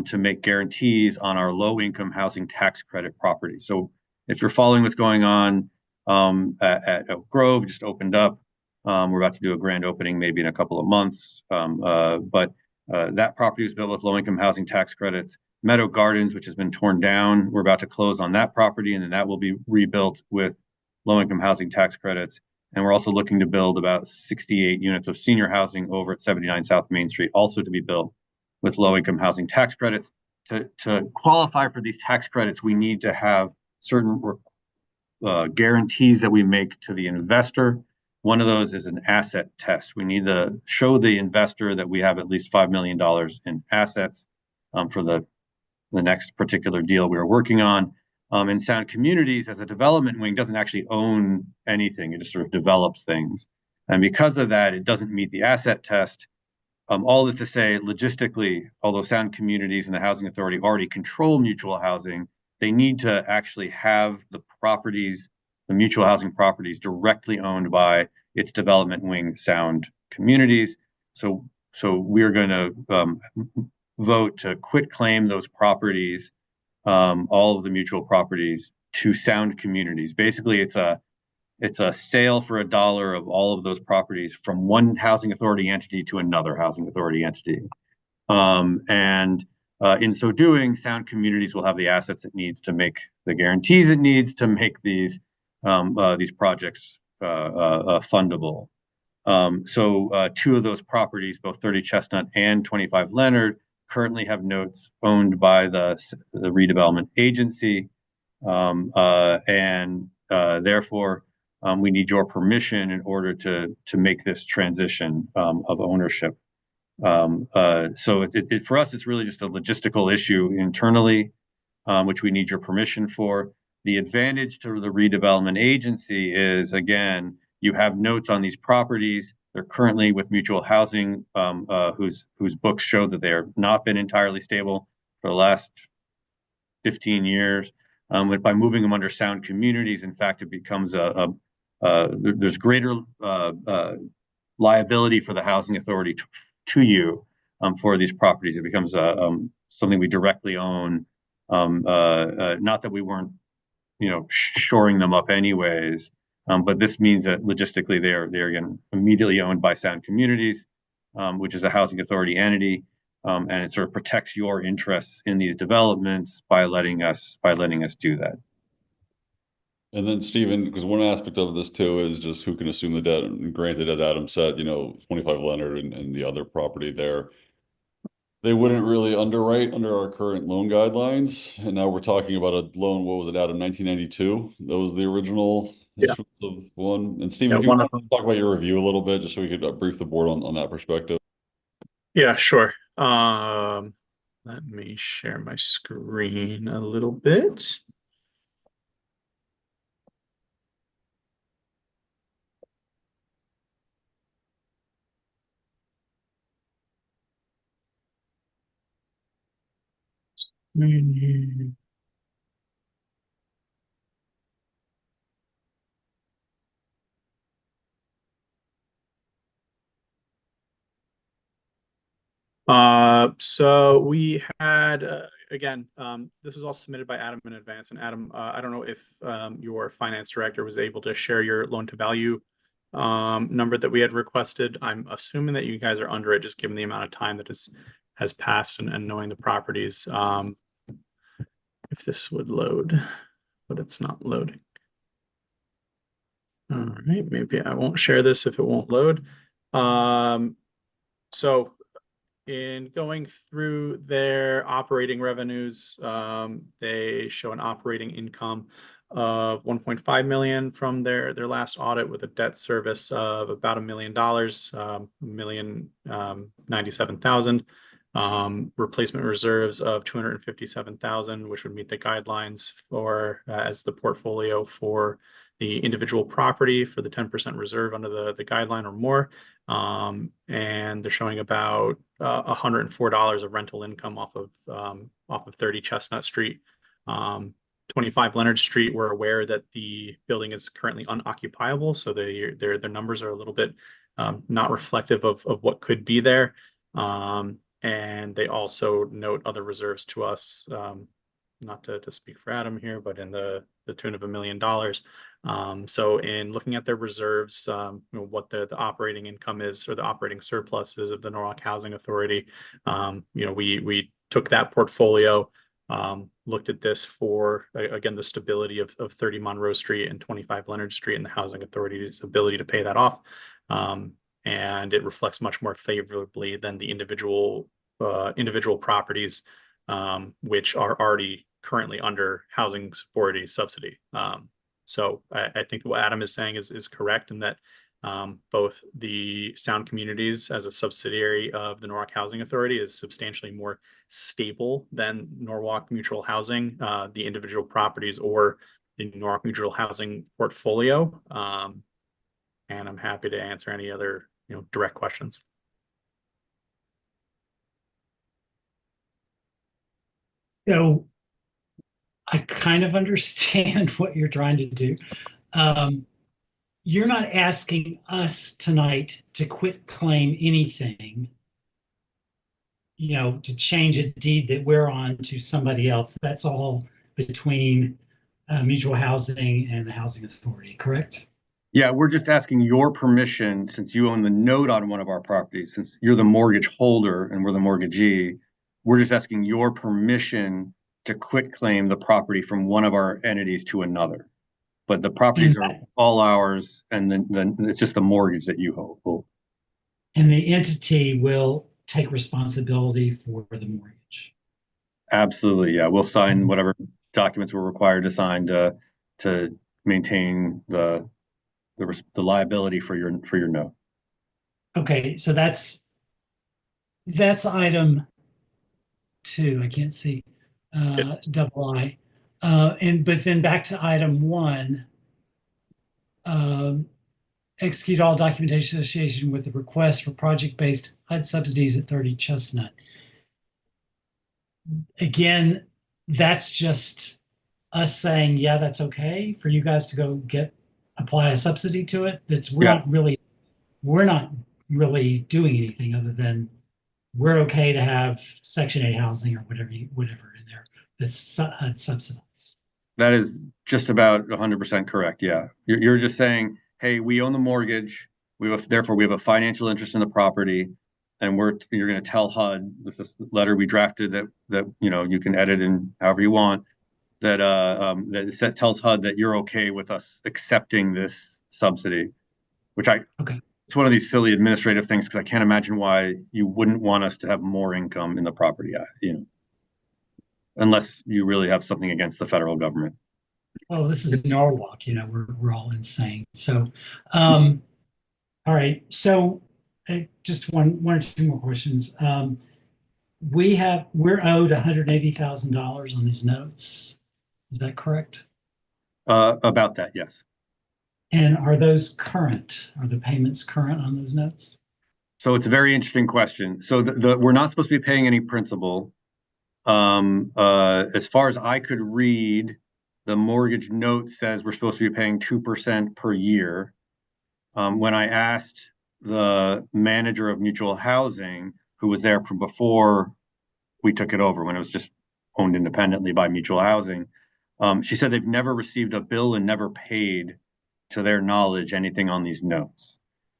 to make guarantees on our low-income housing tax credit properties. So if you're following what's going on at Oak Grove, just opened up. We're about to do a grand opening maybe in a couple of months. But that property was built with low-income housing tax credits. Meadow Gardens, which has been torn down, we're about to close on that property, and then that will be rebuilt with low-income housing tax credits. And we're also looking to build about 68 units of senior housing over at 79 South Main Street, also to be built with low-income housing tax credits. To qualify for these tax credits, we need to have certain guarantees that we make to the investor. One of those is an asset test. We need to show the investor that we have at least $5 million in assets for the next particular deal we are working on. And Sound Communities, as a development wing, doesn't actually own anything. It just sort of develops things. And because of that, it doesn't meet the asset test. All this to say, logistically, although Sound Communities and the Housing Authority already control mutual housing, they need to actually have the properties, the mutual housing properties, directly owned by its development wing, Sound Communities. So we're going to vote to quit claim those properties, all of the mutual properties, to Sound Communities. Basically, it's a sale for $1 of all of those properties from one housing authority entity to another housing authority entity. In so doing, Sound Communities will have the assets it needs to make the guarantees it needs to make these projects fundable. Two of those properties, both 30 Chestnut and 25 Leonard, currently have notes owned by the redevelopment agency, therefore we need your permission in order to make this transition of ownership. For us, it's really just a logistical issue internally, which we need your permission for. The advantage to the redevelopment agency is, again, you have notes on these properties. They're currently with Mutual Housing, whose books show that they have not been entirely stable for the last 15 years. By moving them under Sound Communities, in fact, it becomes there's greater liability for the housing authority to you for these properties. It becomes something we directly own. Not that we weren't, shoring them up anyways, but this means that logistically they're again immediately owned by Sound Communities, which is a housing authority entity, and it sort of protects your interests in these developments by letting us do that. And then Stephen, because one aspect of this too is just who can assume the debt. And granted, as Adam said, 25 Leonard and the other property there, they wouldn't really underwrite under our current loan guidelines. And now we're talking about a loan, what was it, out of 1992? That was the original Yeah. issuance of one. And Stephen, Yeah, if you one want of to talk about your review a little bit, just so we could brief the board on that perspective. Yeah, sure. Let me share my screen a little bit. So we had, again, this was all submitted by Adam in advance. And Adam, I don't know if your finance director was able to share your loan to value number that we had requested. I'm assuming that you guys are under it, just given the amount of time that has passed and knowing the properties. If this would load, but it's not loading. All right, maybe I won't share this if it won't load. So in going through their operating revenues, they show an operating income of 1.5 million from their last audit, with a debt service of about $1 million, $1,097,000. Replacement reserves of 257,000, which would meet the guidelines for as the portfolio for the individual property for the 10% reserve under the guideline or more. And they're showing about $104 of rental income off of 30 Chestnut Street. 25 Leonard Street, we're aware that the building is currently unoccupiable, so their numbers are a little bit not reflective of what could be there. And they also note other reserves to us, not to speak for Adam here, but in the tune of $1 million. So in looking at their reserves, what the operating income is, or the operating surplus is of the Norwalk Housing Authority, we took that portfolio, looked at this for, again, the stability of 30 Monroe Street and 25 Leonard Street and the Housing Authority's ability to pay that off. And it reflects much more favorably than the individual properties, which are already currently under housing authority subsidy. So I think what Adam is saying is correct, in that both the Sound Communities as a subsidiary of the Norwalk Housing Authority is substantially more stable than Norwalk Mutual Housing, the individual properties, or the Norwalk Mutual Housing portfolio. And I'm happy to answer any other direct questions. So I kind of understand what you're trying to do. You're not asking us tonight to quit claim anything, to change a deed that we're on to somebody else. That's all between Mutual Housing and the Housing Authority, correct? Yeah, we're just asking your permission, since you own the note on one of our properties, since you're the mortgage holder and we're the mortgagee, we're just asking your permission to quit claim the property from one of our entities to another. But the properties are all ours, and then it's just the mortgage that you hold. And the entity will take responsibility for the mortgage. Absolutely, yeah. We'll sign whatever documents we're required to sign to maintain the liability for your note. Okay, so that's item 2. I can't see double I. But then back to item 1. Execute all documentation association with the request for project-based HUD subsidies at 30 Chestnut. Again, that's just us saying, yeah, that's okay for you guys to go apply a subsidy to it. We're Yeah. not really doing anything other than we're okay to have Section 8 housing or whatever in there that's subsidized. That is just about 100% correct. Yeah. You're just saying, hey, we own the mortgage. Therefore, we have a financial interest in the property. And you're going to tell HUD with this letter we drafted that you can edit in however you want, that tells HUD that you're okay with us accepting this subsidy, Okay. it's one of these silly administrative things because I can't imagine why you wouldn't want us to have more income in the property, unless you really have something against the federal government. Oh, this is Norwalk, we're all insane. So, all right. So just one or two more questions. We're owed $180,000 on these notes. Is that correct? About that, yes. And are those current? Are the payments current on those notes? So it's a very interesting question. So we're not supposed to be paying any principal. As far as I could read, the mortgage note says we're supposed to be paying 2% per year. When I asked the manager of mutual housing, who was there from before we took it over, when it was just owned independently by mutual housing, she said they've never received a bill and never paid, to their knowledge, anything on these notes.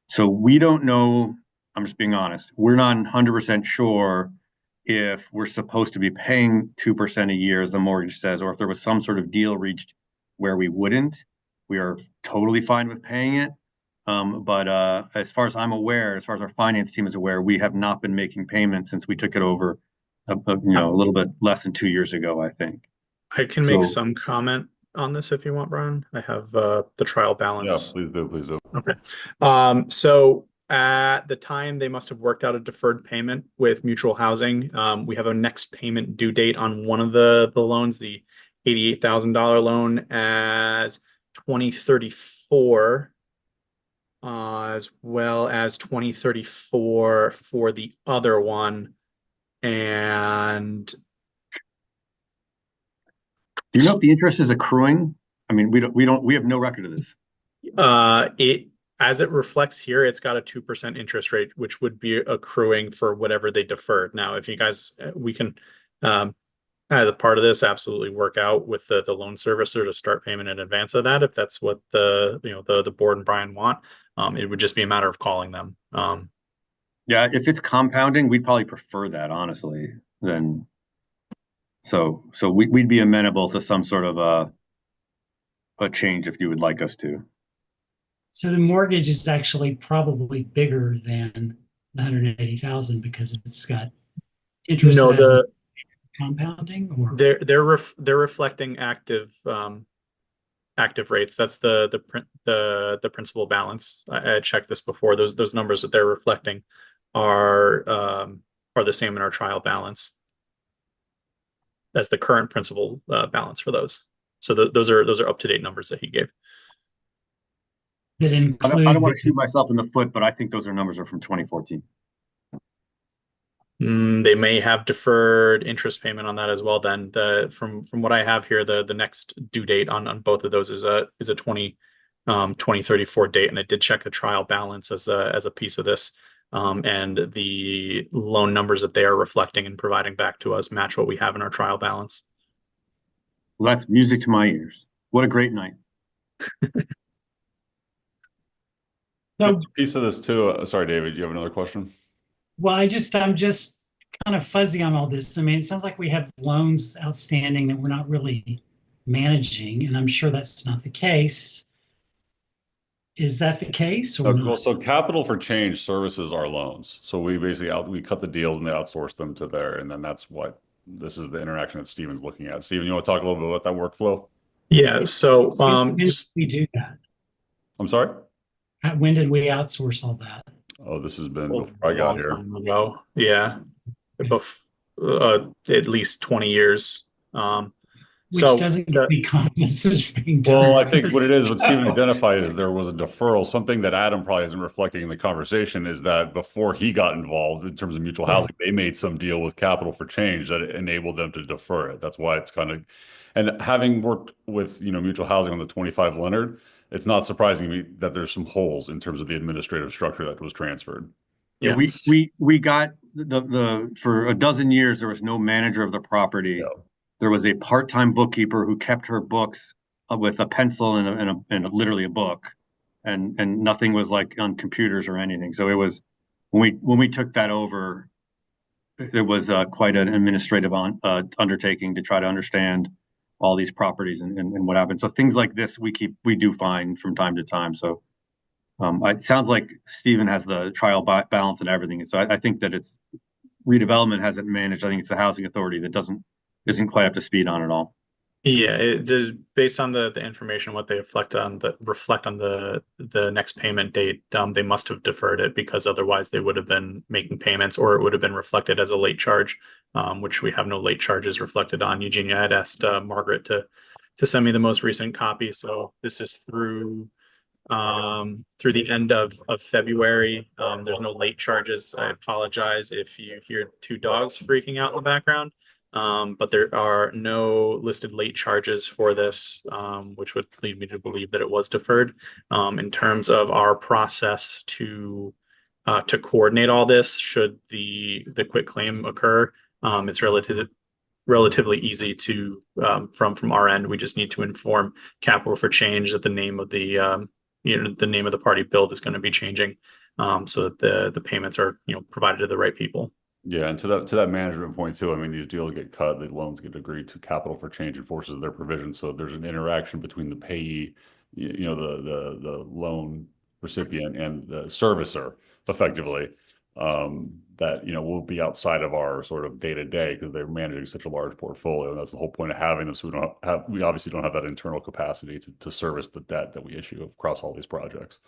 So we don't know. I'm just being honest. We're not 100% sure if we're supposed to be paying 2% a year, as the mortgage says, or if there was some sort of deal reached where we wouldn't. We are totally fine with paying it. But as far as I'm aware, as far as our finance team is aware, we have not been making payments since we took it over, a little bit less than 2 years ago, I think. I can make some comment on this if you want, Brian. I have the trial balance. Yeah, please do. Okay. So at the time, they must have worked out a deferred payment with mutual housing. We have a next payment due date on one of the loans, the $88,000 loan, as 2034, as well as 2034 for the other one. And do you know if the interest is accruing? I mean, we have no record of this. As it reflects here, it's got a 2% interest rate, which would be accruing for whatever they deferred. Now, if you guys, we can, as a part of this, absolutely work out with the loan servicer to start payment in advance of that. If that's what the board and Brian want, it would just be a matter of calling them. Yeah, if it's compounding, we'd probably prefer that, honestly. So we'd be amenable to some sort of a change if you would like us to. So the mortgage is actually probably bigger than the 180,000 because it's got interest. No, compounding, or they're reflecting active rates. That's the principal balance. I checked this before. Those numbers that they're reflecting are the same in our trial balance as the current principal balance for those. So those are up to date numbers that he gave. That include I don't want to shoot myself in the foot, but I think those numbers are from 2014. They may have deferred interest payment on that as well. Then from what I have here, the next due date on both of those is a 2034 date, and I did check the trial balance as a piece of this, and the loan numbers that they are reflecting and providing back to us match what we have in our trial balance. Well, that's music to my ears. What a great night. So, a piece of this too. Sorry, David, you have another question? Well, I'm just kind of fuzzy on all this. I mean, it sounds like we have loans outstanding that we're not really managing, and I'm sure that's not the case. Is that the case or not? So Capital for Change services our loans. So we basically we cut the deals and they outsource them to there, and then this is the interaction that Steven's looking at. Steven, you want to talk a little bit about that workflow? Yeah. So just we do that. I'm sorry? When did we outsource all that? Oh, this has been before I got here. Time ago. Yeah. At least 20 years. Which So doesn't give me confidence that it's being done. Well, I think what it is, what Stephen identified is there was a deferral. Something that Adam probably isn't reflecting in the conversation is that before he got involved in terms of mutual housing, they made some deal with Capital for Change that enabled them to defer it. That's why it's kind of, and having worked with, mutual housing on the 25 Leonard, it's not surprising to me that there's some holes in terms of the administrative structure that was transferred. Yeah, we got the for a dozen years there was no manager of the property. Yeah. There was a part-time bookkeeper who kept her books with a pencil and literally a book, and nothing was like on computers or anything. So it was when we took that over, it was quite an administrative undertaking to try to understand all these properties and what happened. So things like this we do find from time to time. So it sounds like Stephen has the trial balance and everything. So I think that it's redevelopment hasn't managed. I think it's the housing authority that isn't quite up to speed on it all. Yeah, it does based on the information, what they reflect on the next payment date. They must have deferred it because otherwise they would have been making payments, or it would have been reflected as a late charge, which we have no late charges reflected on. Eugenia had asked Margaret to send me the most recent copy, so this is through the end of February. There's no late charges. I apologize if you hear two dogs freaking out in the background. But there are no listed late charges for this, which would lead me to believe that it was deferred. In terms of our process to coordinate all this, should the quit claim occur, it's relatively easy to from our end. We just need to inform Capital for Change that the name of the the name of the party billed is going to be changing, so that the payments are provided to the right people. Yeah, and to that management point too, I mean, these deals get cut, the loans get agreed to, Capital for Change enforces their provisions. So there's an interaction between the payee, the loan recipient and the servicer effectively, that, will be outside of our sort of day to day because they're managing such a large portfolio. And that's the whole point of having them. So we obviously don't have that internal capacity to service the debt that we issue across all these projects.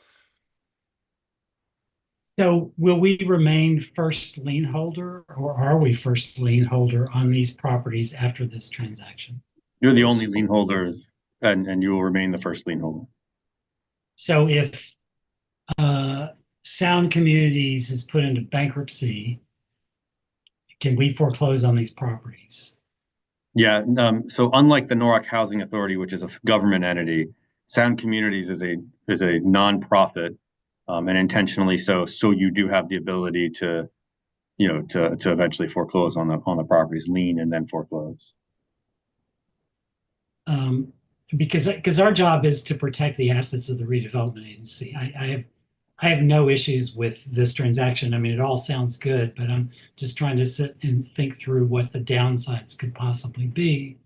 So will we remain first lien holder, or are we first lien holder on these properties after this transaction? You're the only lien holder, and you will remain the first lien holder. So if Sound Communities is put into bankruptcy, can we foreclose on these properties? Yeah. So unlike the Norwalk Housing Authority, which is a government entity, Sound Communities is a nonprofit, and intentionally so. So you do have the ability to eventually foreclose on the properties, lien and then foreclose. Because our job is to protect the assets of the redevelopment agency. I have no issues with this transaction. I mean, it all sounds good, but I'm just trying to sit and think through what the downsides could possibly be,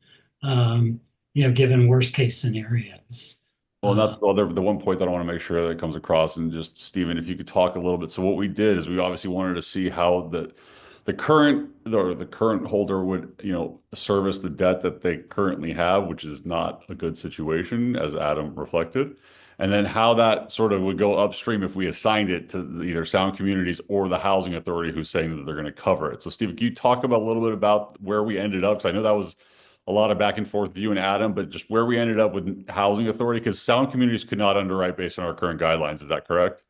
given worst case scenarios. Well, and that's the one point that I want to make sure that comes across. And just, Stephen, if you could talk a little bit. So what we did is we obviously wanted to see how the current holder would, service the debt that they currently have, which is not a good situation, as Adam reflected. And then how that sort of would go upstream if we assigned it to either Sound Communities or the Housing Authority, who's saying that they're going to cover it. So, Stephen, can you talk about a little bit about where we ended up? Because I know that was a lot of back and forth with you and Adam, but just where we ended up with Housing Authority, because Sound Communities could not underwrite based on our current guidelines. Is that correct?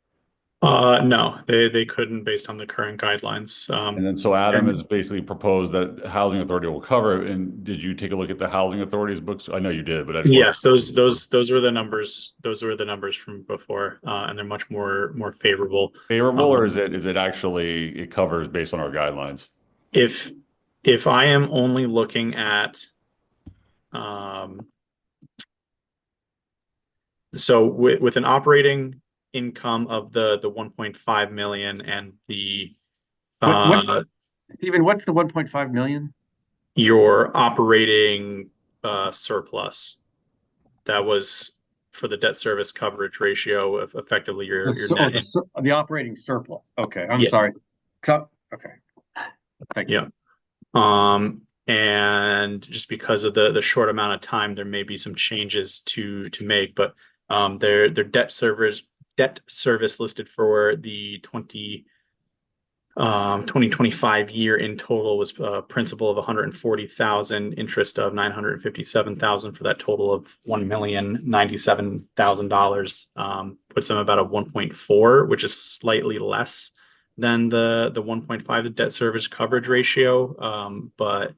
No, they couldn't based on the current guidelines. And then so Adam has basically proposed that Housing Authority will cover it. And did you take a look at the Housing Authority's books? I know you did, but yes, those were the numbers. Those were the numbers from before, and they're much more favorable. Favorable, or is it actually it covers based on our guidelines? If I am only looking at so with an operating income of the 1.5 million and the Stephen, what's the 1.5 million? Your operating surplus. That was for the debt service coverage ratio of effectively your net. The operating surplus. Okay, I'm Yeah. sorry. Okay. Thank you. Yeah. And just because of the short amount of time, there may be some changes to make, but their debt service listed for the 2025 year in total was principal of 140,000, interest of 957,000 for that total of $1,097,000. Puts them about a 1.4, which is slightly less than the 1.5 debt service coverage ratio. Where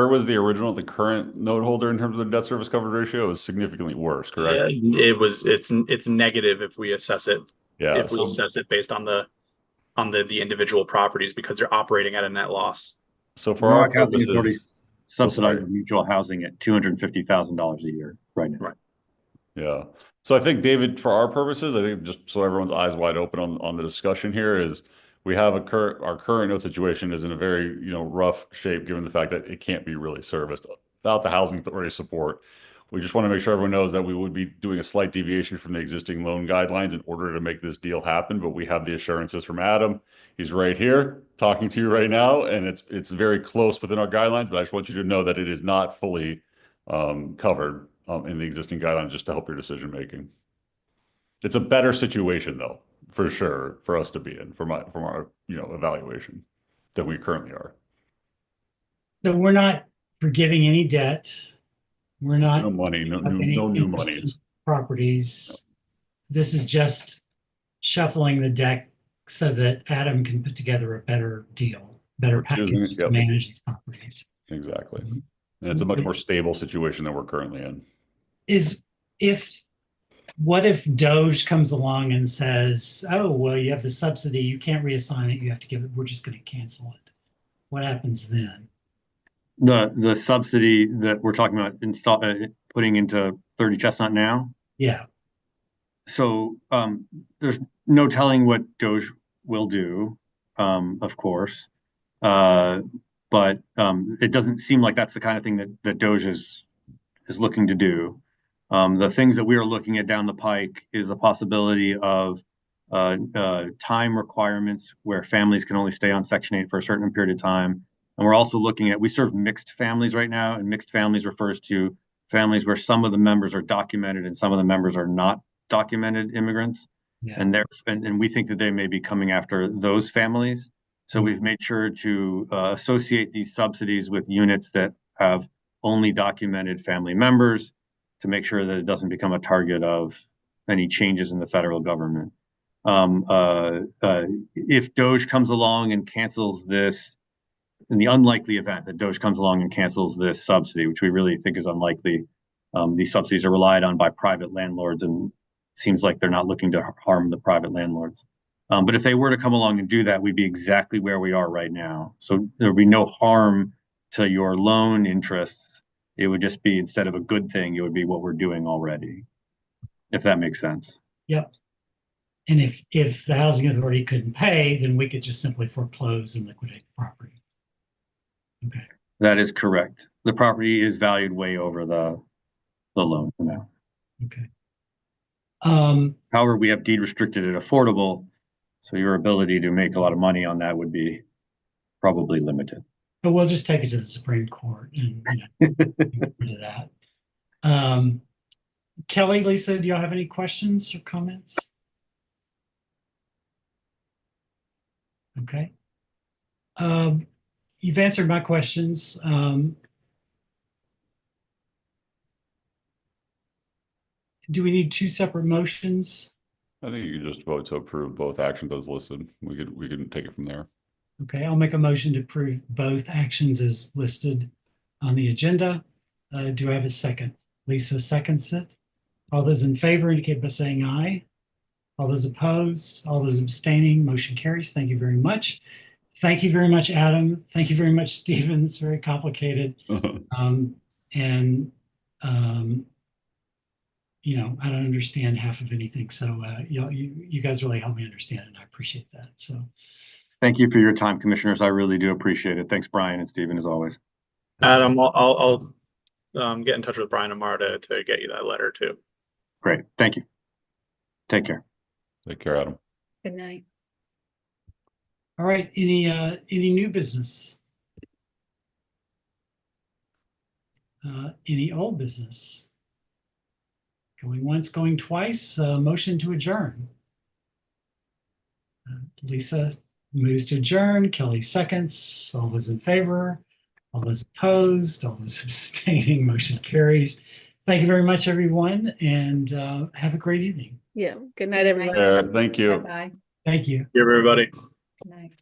was the current note holder in terms of the debt service coverage ratio? It was significantly worse, correct? It's negative if we assess it. Yeah. If we assess it based on the individual properties because they're operating at a net loss. So for our Norwalk Housing is already purposes, subsidized mutual housing at $250,000 a year right now. Right. yeah. So I think, David, for our purposes, I think just so everyone's eyes wide open on the discussion here is we have our current note situation is in a very, rough shape given the fact that it can't be really serviced without the housing authority support. We just want to make sure everyone knows that we would be doing a slight deviation from the existing loan guidelines in order to make this deal happen, but we have the assurances from Adam. He's right here talking to you right now, and it's very close within our guidelines, but I just want you to know that it is not fully covered in the existing guidelines just to help your decision making. It's a better situation though, for sure, for us to be in from our evaluation than we currently are. So we're not forgiving any debt. We're not No money, no any new interest money. in properties. This is just shuffling the deck so that Adam can put together a better deal, better package to manage these properties. Exactly. And it's a much more stable situation than we're currently in. What if Doge comes along and says, oh, well, you have the subsidy, you can't reassign it, you have to give it, we're just going to cancel it. What happens then? The subsidy that we're talking about putting into 30 Chestnut now? Yeah. So there's no telling what Doge will do, of course. But it doesn't seem like that's the kind of thing that Doge is looking to do. The things that we are looking at down the pike is the possibility of time requirements where families can only stay on Section 8 for a certain period of time. And we're also looking at, we serve mixed families right now, and mixed families refers to families where some of the members are documented and some of the members are not documented immigrants. Yeah. And we think that they may be coming after those families. So we've made sure to associate these subsidies with units that have only documented family members to make sure that it doesn't become a target of any changes in the federal government. If Doge comes along and cancels this, in the unlikely event that Doge comes along and cancels this subsidy, which we really think is unlikely, these subsidies are relied on by private landlords, and it seems like they're not looking to harm the private landlords. But if they were to come along and do that, we'd be exactly where we are right now. So there would be no harm to your loan interests. It would just be, instead of a good thing, it would be what we're doing already, if that makes sense. Yep. And if the housing authority couldn't pay, then we could just simply foreclose and liquidate the property. Okay. That is correct. The property is valued way over the loan for now. Okay. However, we have deed restricted and affordable, so your ability to make a lot of money on that would be probably limited. But we'll just take it to the Supreme Court and get rid of that. Kelly, Lisa, do y'all have any questions or comments? Okay. You've answered my questions. Do we need two separate motions? I think you could just vote to approve both actions as listed. We can take it from there. Okay, I'll make a motion to approve both actions as listed on the agenda. Do I have a second? Lisa seconds it. All those in favor indicate by saying aye. All those opposed, all those abstaining, motion carries. Thank you very much. Thank you very much, Adam. Thank you very much, Stephen. It's very complicated. I don't understand half of anything. So you guys really helped me understand it, and I appreciate that. So thank you for your time, commissioners. I really do appreciate it. Thanks, Brian and Stephen, as always. Adam, I'll get in touch with Brian tomorrow to get you that letter too. Great. Thank you. Take care. Take care, Adam. Good night. all right, any new business? Any old business? Going once, going twice, motion to adjourn. Lisa moves to adjourn, Kelly seconds, all those in favor, all those opposed, all those abstaining, motion carries. Thank you very much, everyone, and have a great evening. Yeah. Good night, Good night. everyone. Thank you. Bye-bye. Thank you. Everybody. Good night.